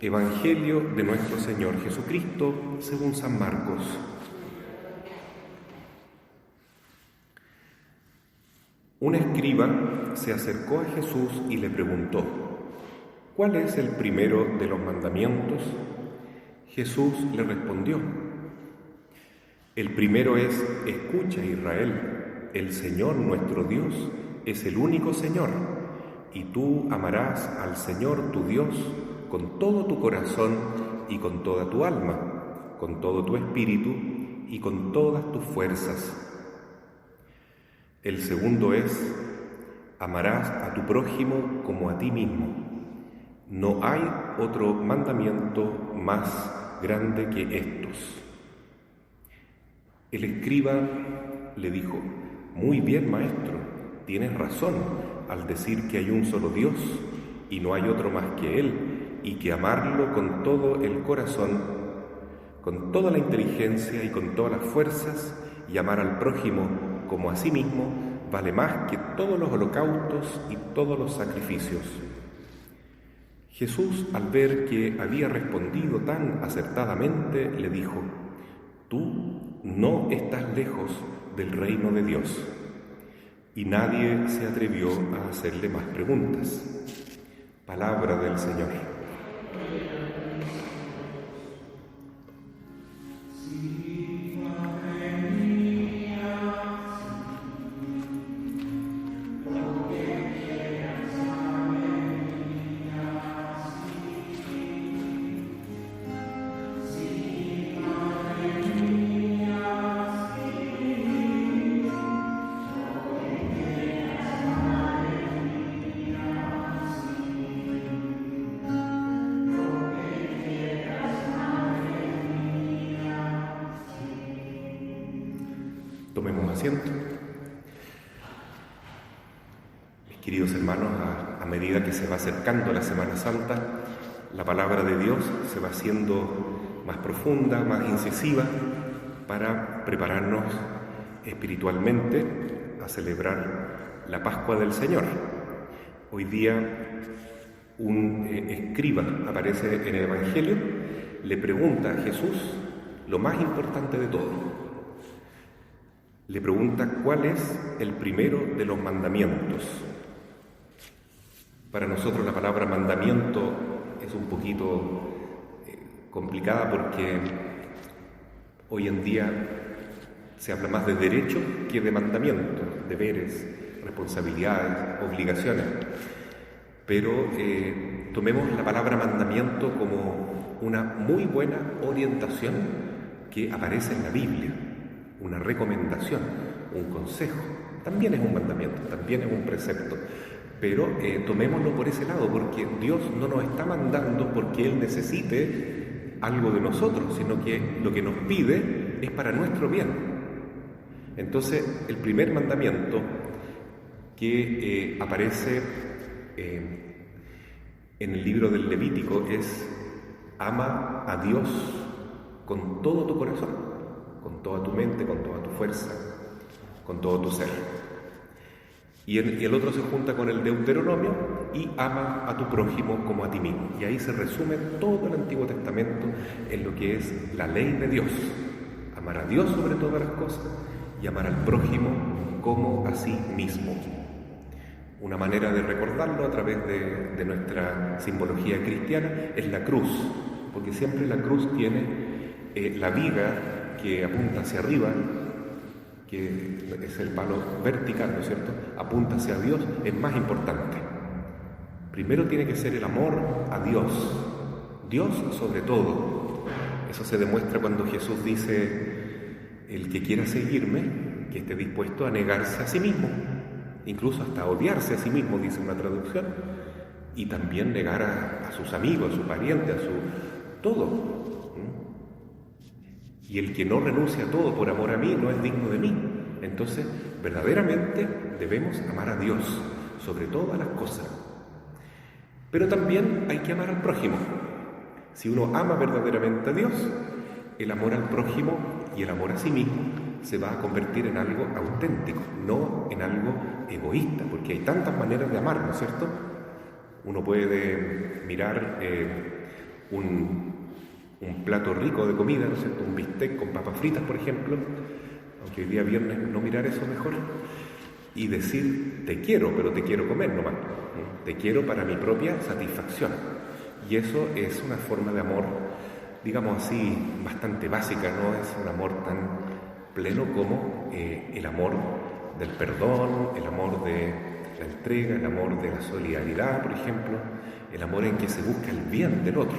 Evangelio de nuestro Señor Jesucristo según San Marcos. Un escriba se acercó a Jesús y le preguntó: ¿cuál es el primero de los mandamientos? Jesús le respondió: el primero es: escucha, Israel, el Señor nuestro Dios es el único Señor, y tú amarás al Señor tu Dios con todo tu corazón y con toda tu alma, con todo tu espíritu y con todas tus fuerzas. El segundo es: amarás a tu prójimo como a ti mismo. No hay otro mandamiento más grande que estos. El escriba le dijo: muy bien, maestro, tienes razón al decir que hay un solo Dios y no hay otro más que Él, y que amarlo con todo el corazón, con toda la inteligencia y con todas las fuerzas, y amar al prójimo como a sí mismo, vale más que todos los holocaustos y todos los sacrificios. Jesús, al ver que había respondido tan acertadamente, le dijo: tú no estás lejos del reino de Dios. Y nadie se atrevió a hacerle más preguntas. Palabra del Señor. Tomemos asiento. Mis queridos hermanos, a medida que se va acercando la Semana Santa, la palabra de Dios se va haciendo más profunda, más incisiva, para prepararnos espiritualmente a celebrar la Pascua del Señor. Hoy día un escriba aparece en el Evangelio, le pregunta a Jesús lo más importante de todo. Le pregunta cuál es el primero de los mandamientos. Para nosotros la palabra mandamiento es un poquito complicada porque hoy en día se habla más de derecho que de mandamientos, deberes, responsabilidades, obligaciones. Pero tomemos la palabra mandamiento como una muy buena orientación que aparece en la Biblia. Una recomendación, un consejo, también es un mandamiento, también es un precepto, pero tomémoslo por ese lado, porque Dios no nos está mandando porque Él necesite algo de nosotros, sino que lo que nos pide es para nuestro bien. Entonces, el primer mandamiento que aparece en el libro del Levítico es: ama a Dios con todo tu corazón, con toda tu mente, con toda tu fuerza, con todo tu ser. Y el otro se junta con el Deuteronomio: y ama a tu prójimo como a ti mismo. Y ahí se resume todo el Antiguo Testamento en lo que es la ley de Dios: amar a Dios sobre todas las cosas y amar al prójimo como a sí mismo. Una manera de recordarlo a través de nuestra simbología cristiana es la cruz, porque siempre la cruz tiene la viga que apunta hacia arriba, que es el palo vertical, ¿no es cierto?, apunta hacia Dios, es más importante. Primero tiene que ser el amor a Dios, Dios sobre todo. Eso se demuestra cuando Jesús dice: el que quiera seguirme, que esté dispuesto a negarse a sí mismo, incluso hasta odiarse a sí mismo, dice una traducción, y también negar a sus amigos, a sus parientes, a su todo. Y el que no renuncia a todo por amor a mí no es digno de mí. Entonces, verdaderamente debemos amar a Dios sobre todas las cosas. Pero también hay que amar al prójimo. Si uno ama verdaderamente a Dios, el amor al prójimo y el amor a sí mismo se va a convertir en algo auténtico, no en algo egoísta, porque hay tantas maneras de amar, ¿no es cierto? Uno puede mirar un plato rico de comida, ¿no es cierto? Un bistec con papas fritas, por ejemplo, aunque hoy día viernes no mirar eso mejor, y decir, te quiero, pero te quiero comer nomás, ¿no? Te quiero para mi propia satisfacción. Y eso es una forma de amor, digamos así, bastante básica, no es un amor tan pleno como el amor del perdón, el amor de la entrega, el amor de la solidaridad, por ejemplo, el amor en que se busca el bien del otro,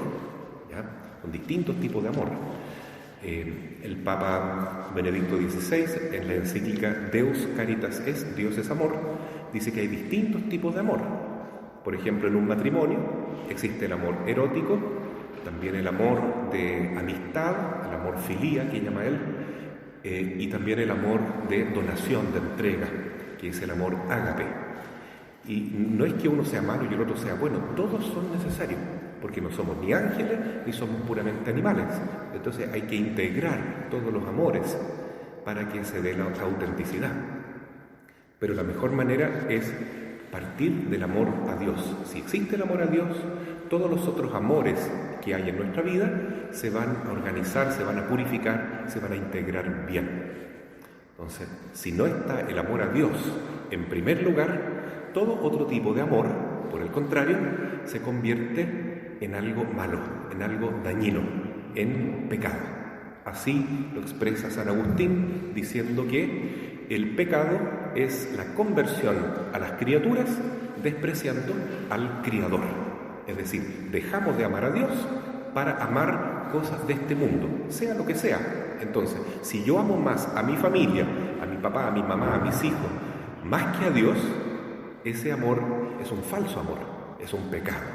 ¿ya? Con distintos tipos de amor. El Papa Benedicto XVI, en la encíclica Deus Caritas Est, Dios es amor, dice que hay distintos tipos de amor. Por ejemplo, en un matrimonio existe el amor erótico, también el amor de amistad, el amor filía, que llama él, y también el amor de donación, de entrega, que es el amor ágape. Y no es que uno sea malo y el otro sea bueno, todos son necesarios, porque no somos ni ángeles ni somos puramente animales. Entonces hay que integrar todos los amores para que se dé la autenticidad. Pero la mejor manera es partir del amor a Dios. Si existe el amor a Dios, todos los otros amores que hay en nuestra vida se van a organizar, se van a purificar, se van a integrar bien. Entonces, si no está el amor a Dios en primer lugar, todo otro tipo de amor, por el contrario, se convierte en algo malo, en algo dañino, en pecado. Así lo expresa San Agustín, diciendo que el pecado es la conversión a las criaturas despreciando al Criador. Es decir, dejamos de amar a Dios para amar cosas de este mundo, sea lo que sea. Entonces, si yo amo más a mi familia, a mi papá, a mi mamá, a mis hijos, más que a Dios, ese amor es un falso amor, es un pecado.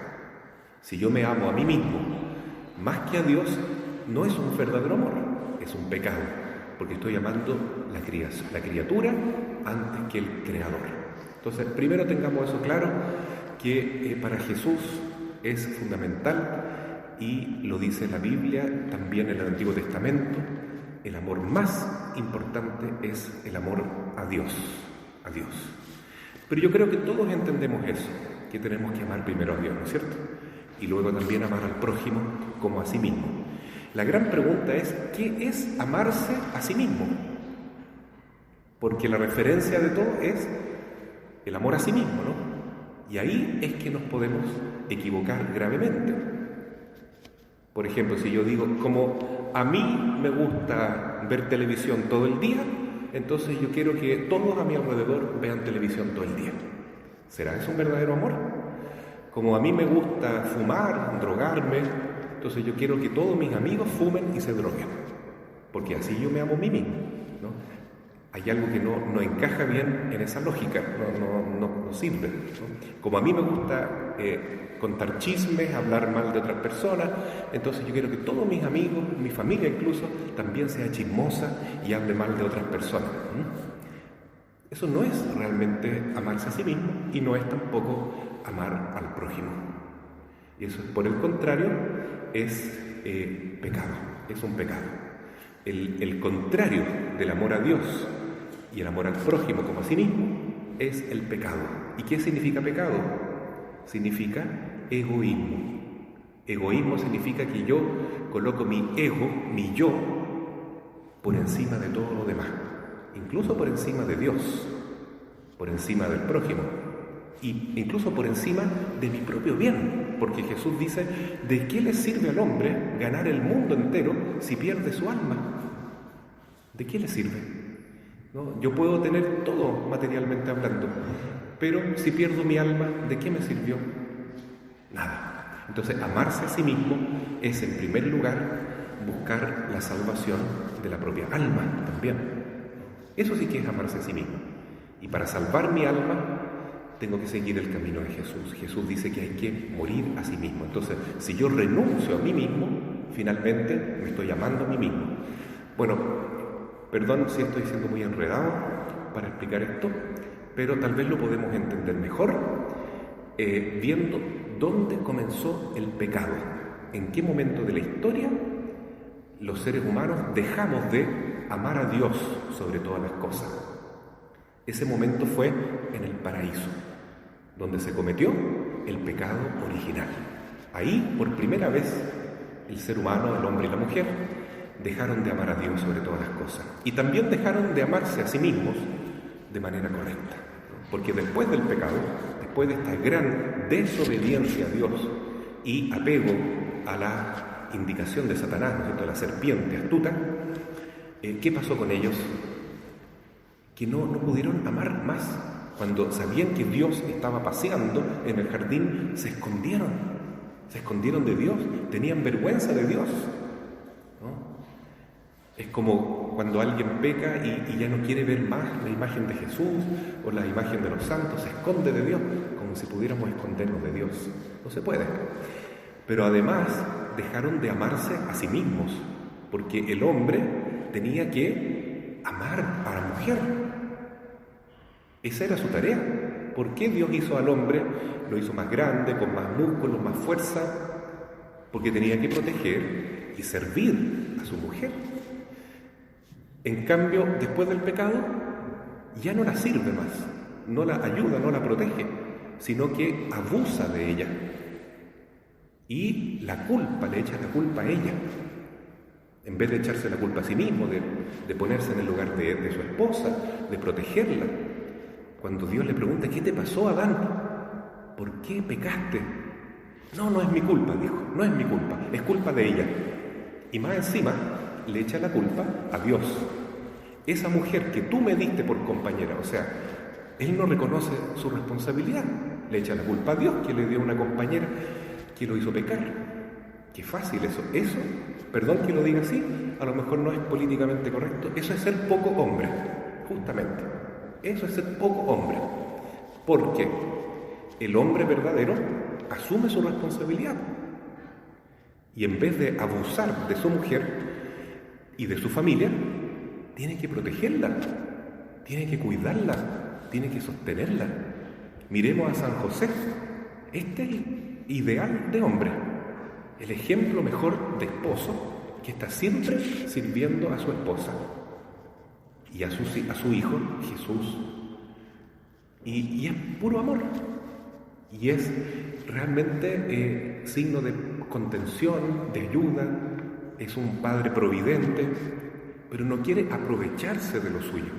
Si yo me amo a mí mismo más que a Dios, no es un verdadero amor, es un pecado, porque estoy amando la criatura antes que el Creador. Entonces, primero tengamos eso claro, que para Jesús es fundamental, y lo dice la Biblia, también en el Antiguo Testamento, el amor más importante es el amor a Dios, a Dios. Pero yo creo que todos entendemos eso, que tenemos que amar primero a Dios, ¿no es cierto? Y luego también amar al prójimo como a sí mismo. La gran pregunta es, ¿qué es amarse a sí mismo? Porque la referencia de todo es el amor a sí mismo, ¿no? Y ahí es que nos podemos equivocar gravemente. Por ejemplo, si yo digo, como a mí me gusta ver televisión todo el día, entonces yo quiero que todos a mi alrededor vean televisión todo el día. ¿Será eso un verdadero amor? Como a mí me gusta fumar, drogarme, entonces yo quiero que todos mis amigos fumen y se droguen, porque así yo me amo a mí mismo, ¿no? Hay algo que no encaja bien en esa lógica, no sirve, ¿no? Como a mí me gusta contar chismes, hablar mal de otras personas, entonces yo quiero que todos mis amigos, mi familia incluso, también sea chismosa y hable mal de otras personas. Eso no es realmente amarse a sí mismo y no es tampoco amar al prójimo. Y eso, por el contrario, es pecado, es un pecado. El contrario del amor a Dios y el amor al prójimo como a sí mismo es el pecado. ¿Y qué significa pecado? Significa egoísmo. Egoísmo significa que yo coloco mi ego, mi yo, por encima de todo lo demás, incluso por encima de Dios, por encima del prójimo, e incluso por encima de mi propio bien, porque Jesús dice, ¿de qué le sirve al hombre ganar el mundo entero si pierde su alma? ¿De qué le sirve? ¿No? Yo puedo tener todo materialmente hablando, pero si pierdo mi alma, ¿de qué me sirvió? Nada. Entonces, amarse a sí mismo es, en primer lugar, buscar la salvación de la propia alma también. Eso sí que es amarse a sí mismo. Y para salvar mi alma, tengo que seguir el camino de Jesús. Jesús dice que hay que morir a sí mismo. Entonces, si yo renuncio a mí mismo, finalmente me estoy amando a mí mismo. Bueno, perdón si estoy siendo muy enredado para explicar esto, pero tal vez lo podemos entender mejor viendo dónde comenzó el pecado, en qué momento de la historia los seres humanos dejamos de amar a Dios sobre todas las cosas. Ese momento fue en el paraíso, donde se cometió el pecado original. Ahí, por primera vez, el ser humano, el hombre y la mujer, dejaron de amar a Dios sobre todas las cosas. Y también dejaron de amarse a sí mismos de manera correcta. Porque después del pecado, después de esta gran desobediencia a Dios y apego a la indicación de Satanás, ¿no es cierto?, de la serpiente astuta, ¿qué pasó con ellos? Que no pudieron amar más. Cuando sabían que Dios estaba paseando en el jardín, se escondieron de Dios, tenían vergüenza de Dios, ¿no? Es como cuando alguien peca y ya no quiere ver más la imagen de Jesús o la imagen de los santos, se esconde de Dios, como si pudiéramos escondernos de Dios. No se puede. Pero además dejaron de amarse a sí mismos, porque el hombre tenía que amar a la mujer. Esa era su tarea. ¿Por qué Dios hizo al hombre? Lo hizo más grande, con más músculos, más fuerza, porque tenía que proteger y servir a su mujer. En cambio, después del pecado, ya no la sirve más, no la ayuda, no la protege, sino que abusa de ella. Y la culpa, le echa la culpa a ella, en vez de echarse la culpa a sí mismo, de ponerse en el lugar de su esposa, de protegerla. Cuando Dios le pregunta, ¿qué te pasó, Adán? ¿Por qué pecaste? No es mi culpa, dijo, no es mi culpa, es culpa de ella. Y más encima, le echa la culpa a Dios. Esa mujer que tú me diste por compañera, o sea, él no reconoce su responsabilidad, le echa la culpa a Dios que le dio una compañera que lo hizo pecar. Qué fácil eso, perdón que lo diga así, a lo mejor no es políticamente correcto, eso es ser poco hombre, justamente, eso es ser poco hombre, porque el hombre verdadero asume su responsabilidad y en vez de abusar de su mujer y de su familia, tiene que protegerla, tiene que cuidarla, tiene que sostenerla. Miremos a San José, este es el ideal de hombre, el ejemplo mejor de esposo que está siempre sirviendo a su esposa y a su hijo Jesús. Y es puro amor, y es realmente signo de contención, de ayuda. Es un padre providente, pero no quiere aprovecharse de lo suyo,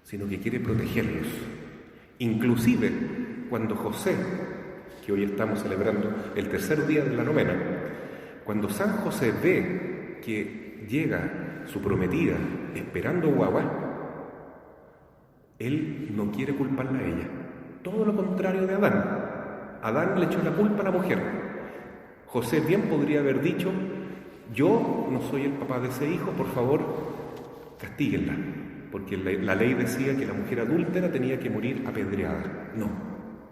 sino que quiere protegerlos. Inclusive cuando José, que hoy estamos celebrando el tercer día de la novena, cuando San José ve que llega su prometida esperando guagua, él no quiere culparla a ella. Todo lo contrario de Adán. Adán le echó la culpa a la mujer. José bien podría haber dicho, yo no soy el papá de ese hijo, por favor, castíguenla, porque la ley decía que la mujer adúltera tenía que morir apedreada. No,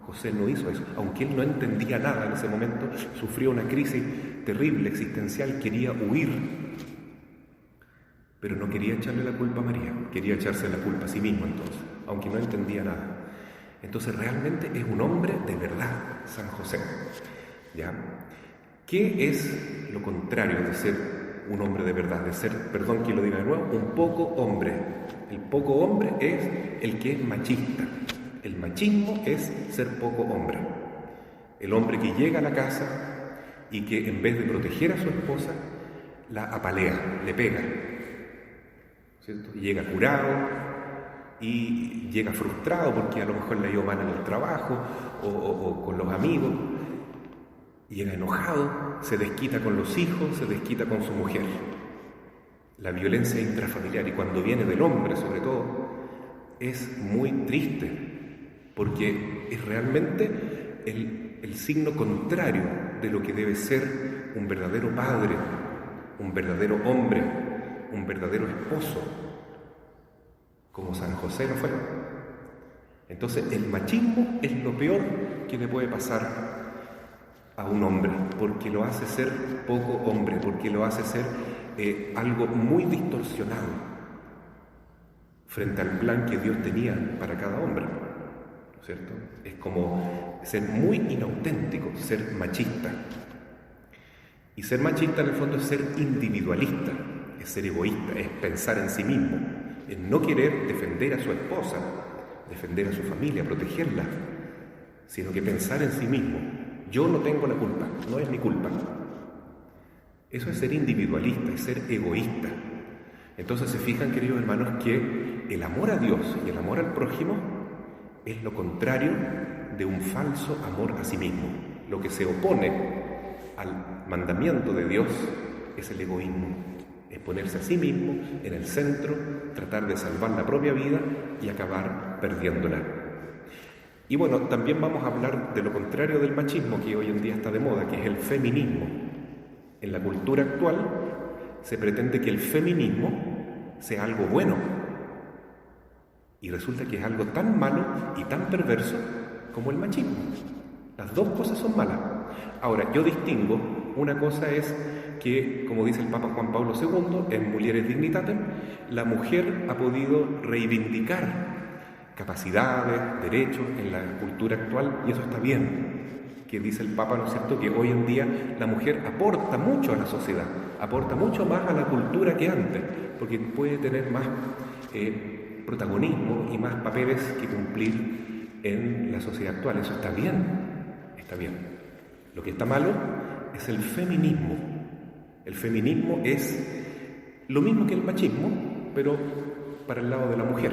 José no hizo eso, aunque él no entendía nada en ese momento, sufrió una crisis terrible, existencial, quería huir, pero no quería echarle la culpa a María, quería echarse la culpa a sí mismo entonces, aunque no entendía nada. Entonces realmente es un hombre de verdad, San José. ¿Ya? ¿Qué es lo contrario de ser un hombre de verdad? De ser, perdón que lo diga de nuevo, un poco hombre. El poco hombre es el que es machista. El machismo es ser poco hombre. El hombre que llega a la casa y que en vez de proteger a su esposa, la apalea, le pega, ¿cierto? Y llega curado y llega frustrado porque a lo mejor le ha ido mal en el trabajo o con los amigos. Llega enojado, se desquita con los hijos, se desquita con su mujer. La violencia intrafamiliar, y cuando viene del hombre sobre todo, es muy triste, porque es realmente el signo contrario de lo que debe ser un verdadero padre, un verdadero hombre, un verdadero esposo, como San José lo fue. Entonces el machismo es lo peor que le puede pasar a un hombre, porque lo hace ser poco hombre, porque lo hace ser algo muy distorsionado frente al plan que Dios tenía para cada hombre, ¿no es cierto? Es como ser muy inauténtico, ser machista. Y ser machista en el fondo es ser individualista, es ser egoísta, es pensar en sí mismo, es no querer defender a su esposa, defender a su familia, protegerla, sino que pensar en sí mismo. Yo no tengo la culpa, no es mi culpa. Eso es ser individualista, es ser egoísta. Entonces se fijan, queridos hermanos, que el amor a Dios y el amor al prójimo es lo contrario de un falso amor a sí mismo. Lo que se opone al mandamiento de Dios es el egoísmo, es ponerse a sí mismo en el centro, tratar de salvar la propia vida y acabar perdiéndola. Y bueno, también vamos a hablar de lo contrario del machismo que hoy en día está de moda, que es el feminismo. En la cultura actual se pretende que el feminismo sea algo bueno, y resulta que es algo tan malo y tan perverso como el machismo. Las dos cosas son malas. Ahora, yo distingo, una cosa es que, como dice el Papa Juan Pablo II, en Mulieres Dignitatem, la mujer ha podido reivindicar capacidades, derechos en la cultura actual, y eso está bien. Que dice el Papa, ¿no es cierto?, que hoy en día la mujer aporta mucho a la sociedad, aporta mucho más a la cultura que antes, porque puede tener más protagonismo y más papeles que cumplir en la sociedad actual. Eso está bien, está bien. Lo que está malo es el feminismo. El feminismo es lo mismo que el machismo, pero para el lado de la mujer.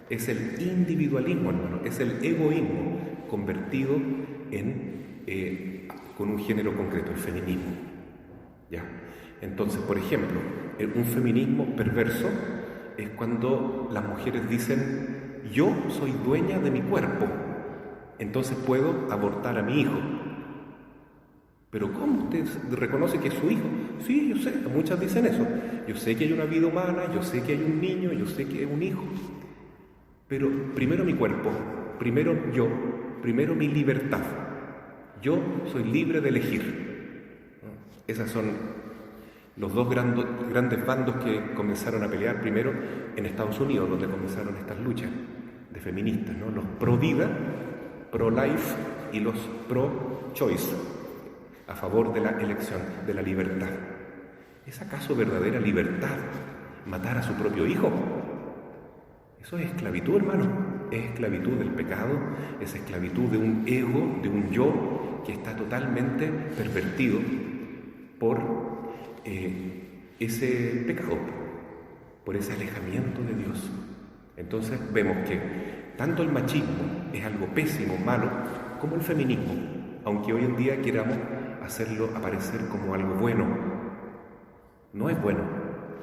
Es el individualismo, hermano, es el egoísmo convertido con un género concreto, el feminismo. ¿Ya? Entonces, por ejemplo, un feminismo perverso es cuando las mujeres dicen: yo soy dueña de mi cuerpo, entonces puedo abortar a mi hijo. ¿Pero cómo usted reconoce que es su hijo? Sí, yo sé, muchas dicen eso. Yo sé que hay una vida humana, yo sé que hay un niño, yo sé que es un hijo. Pero primero mi cuerpo, primero yo, primero mi libertad. Yo soy libre de elegir. Esos son los dos grandes bandos que comenzaron a pelear primero en Estados Unidos, donde comenzaron estas luchas de feministas, ¿no? Los pro-vida, pro-life y los pro-choice, a favor de la elección, de la libertad. ¿Es acaso verdadera libertad matar a su propio hijo? Eso es esclavitud, hermano. Es esclavitud del pecado, es esclavitud de un ego, de un yo que está totalmente pervertido por ese pecado, por ese alejamiento de Dios. Entonces vemos que tanto el machismo es algo pésimo, malo, como el feminismo, aunque hoy en día queramos hacerlo aparecer como algo bueno. No es bueno.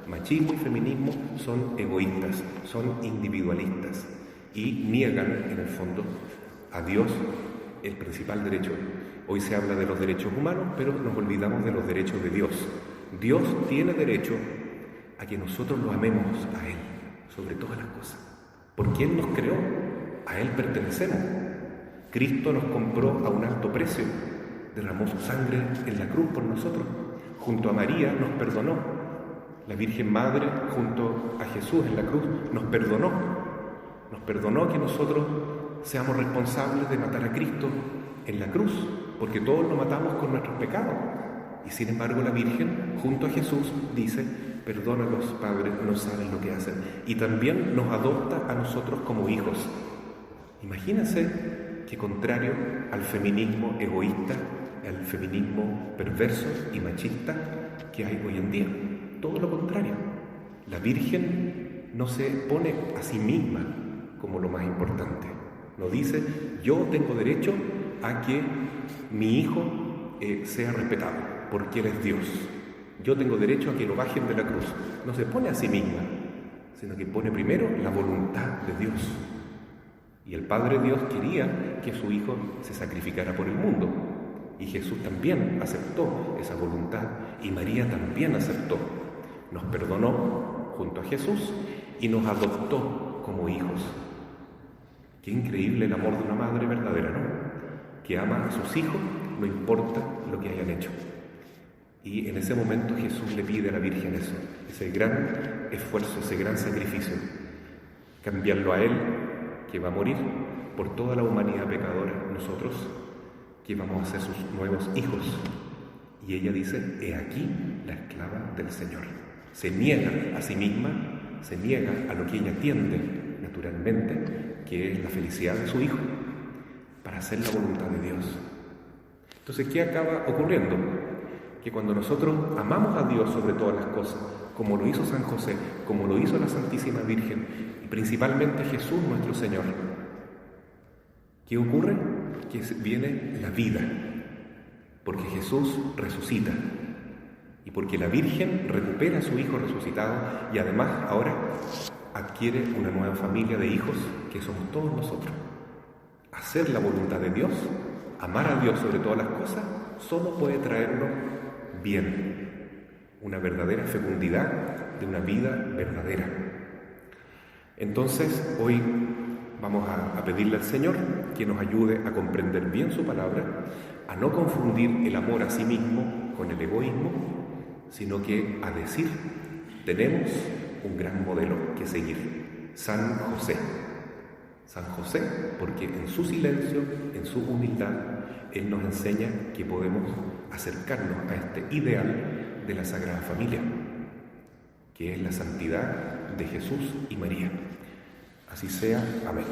Machismo y feminismo son egoístas, son individualistas y niegan, en el fondo, a Dios, el principal derecho. Hoy se habla de los derechos humanos, pero nos olvidamos de los derechos de Dios. Dios tiene derecho a que nosotros lo amemos a Él, sobre todas las cosas, porque Él nos creó, a Él pertenecemos. Cristo nos compró a un alto precio, derramó su sangre en la cruz por nosotros, junto a María nos perdonó. La Virgen Madre, junto a Jesús en la cruz, nos perdonó que nosotros seamos responsables de matar a Cristo en la cruz, porque todos lo matamos con nuestros pecados. Y sin embargo la Virgen, junto a Jesús, dice: perdónalos, Padre, no saben lo que hacen. Y también nos adopta a nosotros como hijos. Imagínense que, contrario al feminismo egoísta, al feminismo perverso y machista que hay hoy en día, todo lo contrario. La Virgen no se pone a sí misma como lo más importante. No dice: yo tengo derecho a que mi hijo sea respetado, porque Él es Dios. Yo tengo derecho a que lo bajen de la cruz. No se pone a sí misma, sino que pone primero la voluntad de Dios. Y el Padre Dios quería que su Hijo se sacrificara por el mundo. Y Jesús también aceptó esa voluntad, y María también aceptó. Nos perdonó junto a Jesús y nos adoptó como hijos. Qué increíble el amor de una madre verdadera, ¿no? Que ama a sus hijos, no importa lo que hayan hecho. Y en ese momento Jesús le pide a la Virgen eso, ese gran esfuerzo, ese gran sacrificio. Cambiarlo a Él, que va a morir, por toda la humanidad pecadora, nosotros, que vamos a ser sus nuevos hijos. Y ella dice: he aquí la esclava del Señor. Se niega a sí misma, se niega a lo que ella atiende naturalmente, que es la felicidad de su hijo, para hacer la voluntad de Dios. Entonces, ¿qué acaba ocurriendo? que cuando nosotros amamos a Dios sobre todas las cosas, como lo hizo San José, como lo hizo la Santísima Virgen, y principalmente Jesús nuestro Señor, ¿qué ocurre? Que viene la vida, porque Jesús resucita y porque la Virgen recupera a su Hijo resucitado y además ahora adquiere una nueva familia de hijos que somos todos nosotros. Hacer la voluntad de Dios, amar a Dios sobre todas las cosas, solo puede traernos bien, una verdadera fecundidad de una vida verdadera. Entonces, hoy vamos a pedirle al Señor que nos ayude a comprender bien su palabra, a no confundir el amor a sí mismo con el egoísmo, sino que a decir, tenemos un gran modelo que seguir, San José. San José, porque en su silencio, en su humildad, Él nos enseña que podemos acercarnos a este ideal de la Sagrada Familia, que es la santidad de Jesús y María. Así sea. Amén.